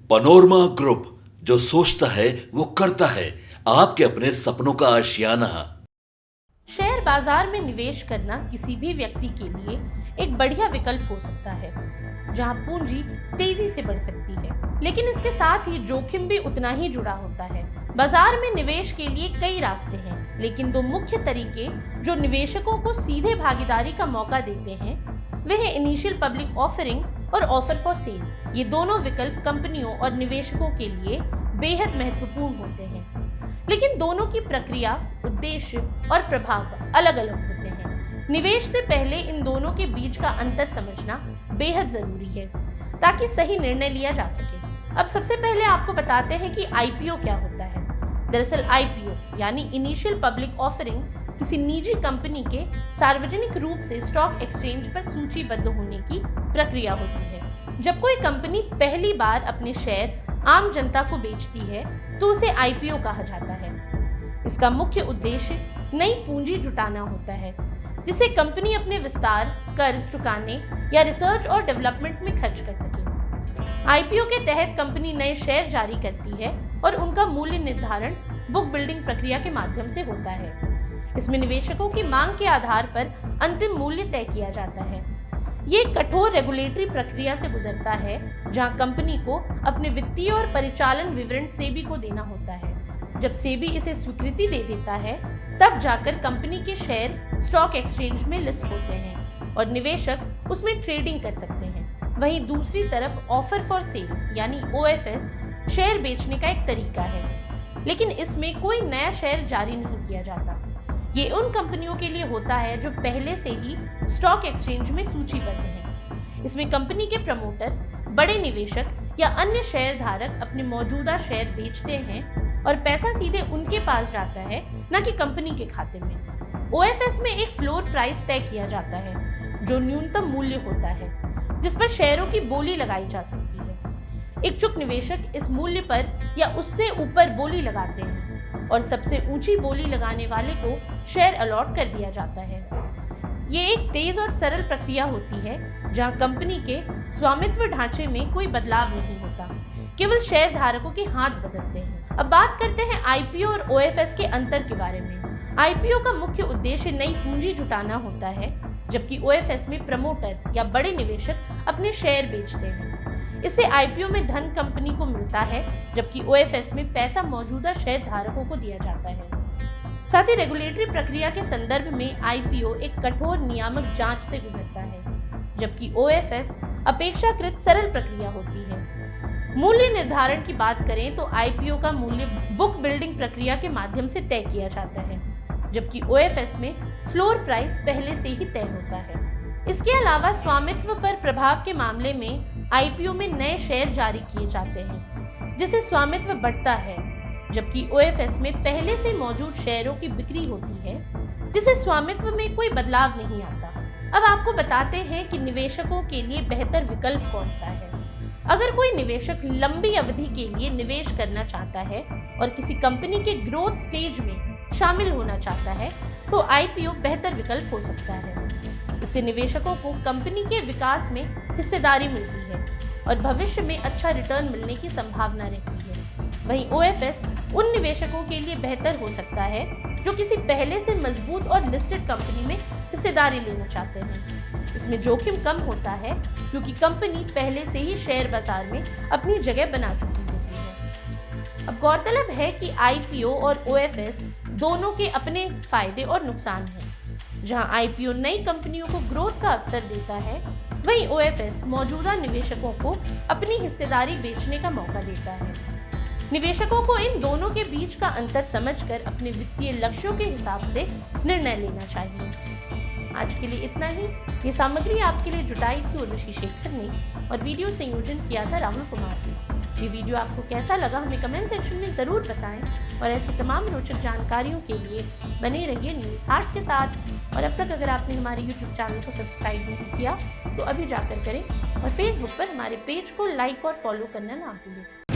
Panorama group, जो सोचता है वो करता है। आपके अपने सपनों का आशियाना। शेयर बाजार में निवेश करना किसी भी व्यक्ति के लिए एक बढ़िया विकल्प हो सकता है, जहां पूंजी तेजी से बढ़ सकती है, लेकिन इसके साथ ही जोखिम भी उतना ही जुड़ा होता है। बाजार में निवेश के लिए कई रास्ते हैं, लेकिन दो मुख्य तरीके जो निवेशकों को सीधे भागीदारी का मौका देते हैं, वे हैं इनिशियल पब्लिक ऑफरिंग और ऑफर फॉर सेल। ये दोनों विकल्प कंपनियों और निवेशकों के लिए बेहद महत्वपूर्ण होते हैं, लेकिन दोनों की प्रक्रिया, उद्देश्य और प्रभाव अलग अलग होते हैं। निवेश से पहले इन दोनों के बीच का अंतर समझना बेहद जरूरी है ताकि सही निर्णय लिया जा सके। अब सबसे पहले आपको बताते हैं कि आईपीओ क्या होता है। दरअसल आईपीओ यानी इनिशियल पब्लिक ऑफरिंग किसी निजी कंपनी के सार्वजनिक रूप से स्टॉक एक्सचेंज पर सूचीबद्ध होने की प्रक्रिया होती है। जब कोई कंपनी पहली बार अपने शेयर आम जनता को बेचती है तो उसे आईपीओ कहा जाता है। इसका मुख्य उद्देश्य नई पूंजी जुटाना होता है, जिसे कंपनी अपने विस्तार, कर्ज चुकाने या रिसर्च और डेवलपमेंट में खर्च कर सके। आईपीओ के तहत कंपनी नए शेयर जारी करती है और उनका मूल्य निर्धारण बुक बिल्डिंग प्रक्रिया के माध्यम से होता है। इसमें निवेशकों की मांग के आधार पर अंतिम मूल्य तय किया जाता है। ये एक कठोर रेगुलेटरी प्रक्रिया से गुजरता है, जहां कंपनी को अपने वित्तीय और परिचालन विवरण सेबी को देना होता है। जब सेबी इसे स्वीकृति दे देता है, तब जाकर कंपनी के शेयर स्टॉक एक्सचेंज में लिस्ट होते हैं और निवेशक उसमें ट्रेडिंग कर सकते हैं। वहीं दूसरी तरफ ऑफर फॉर सेल यानी ओएफएस शेयर बेचने का एक तरीका है, लेकिन इसमें कोई नया शेयर जारी नहीं किया जाता। ये उन कंपनियों के लिए होता है जो पहले से ही स्टॉक एक्सचेंज में सूचीबद्ध हैं। इसमें कंपनी के प्रमोटर, बड़े निवेशक या अन्य शेयर धारक अपने मौजूदा शेयर बेचते हैं और पैसा सीधे उनके पास जाता है, न कि कंपनी के खाते में। ओएफएस में एक फ्लोर प्राइस तय किया जाता है, जो न्यूनतम मूल्य होता है जिस पर शेयरों की बोली लगाई जा सकती है। इच्छुक निवेशक इस मूल्य पर या उससे ऊपर बोली लगाते हैं और सबसे ऊंची बोली लगाने वाले को शेयर अलॉट कर दिया जाता है। ये एक तेज और सरल प्रक्रिया होती है, जहां कंपनी के स्वामित्व ढांचे में कोई बदलाव नहीं होता, केवल शेयर धारकों के हाथ बदलते हैं। अब बात करते हैं आईपीओ और ओएफएस के अंतर के बारे में। आईपीओ का मुख्य उद्देश्य नई पूंजी जुटाना होता है, जबकि ओएफएस में प्रमोटर या बड़े निवेशक अपने शेयर बेचते हैं। इससे आईपीओ में धन कंपनी को मिलता है, जबकि ओएफएस में पैसा मौजूदा शेयर धारकों को दिया जाता है। साथ ही रेगुलेटरी प्रक्रिया के संदर्भ में आईपीओ एक कठोर नियामक जांच से गुजरता है, जबकि ओएफएस अपेक्षाकृत सरल प्रक्रिया होती है। मूल्य निर्धारण की बात करें तो आईपीओ का मूल्य बुक बिल्डिंग प्रक्रिया के माध्यम से तय किया जाता है, जबकि ओएफएस में फ्लोर प्राइस पहले से ही तय होता है। इसके अलावा स्वामित्व पर प्रभाव के मामले में आईपीओ में नए शेयर जारी किए जाते हैं, जिससे स्वामित्व बढ़ता है, जबकि ओएफएस में पहले से मौजूद शेयरों की बिक्री होती है, जिससे स्वामित्व में कोई बदलाव नहीं आता। अब आपको बताते हैं कि निवेशकों के लिए बेहतर विकल्प कौन सा है। अगर कोई निवेशक लंबी अवधि के लिए निवेश करना चाहता है और किसी कंपनी के ग्रोथ स्टेज में शामिल होना चाहता है, तो आईपीओ बेहतर विकल्प हो सकता है। इससे निवेशकों को कंपनी के विकास में हिस्सेदारी मिलती है और भविष्य में अच्छा रिटर्न मिलने की संभावना रहती है। वहीं ओएफएस उन निवेशकों के लिए बेहतर हो सकता है जो किसी पहले से मजबूत और लिस्टेड कंपनी में हिस्सेदारी लेना चाहते हैं। इसमें जोखिम कम होता है क्योंकि कंपनी पहले से ही शेयर बाजार में अपनी जगह बना चुकी होती है। अब गौरतलब है कि आईपीओ और ओएफएस दोनों के अपने फायदे और नुकसान हैं। जहां आईपीओ नई कंपनियों को ग्रोथ का अवसर देता है, वहीं ओएफएस मौजूदा निवेशकों को अपनी हिस्सेदारी बेचने का मौका देता है। निवेशकों को इन दोनों के बीच का अंतर समझकर अपने वित्तीय लक्ष्यों के हिसाब से निर्णय लेना चाहिए। आज के लिए इतना ही। ये सामग्री आपके लिए जुटाई थी उर्वशी शेखर ने और वीडियो संयोजन किया था राहुल कुमार ने। ये वीडियो आपको कैसा लगा हमें कमेंट सेक्शन में ज़रूर बताएं और ऐसी तमाम रोचक जानकारियों के लिए बने रहिए न्यूज़ हाट के साथ। और अब तक अगर आपने हमारे YouTube चैनल को सब्सक्राइब नहीं किया तो अभी जाकर करें और फेसबुक पर हमारे पेज को लाइक और फॉलो करना ना भूलें।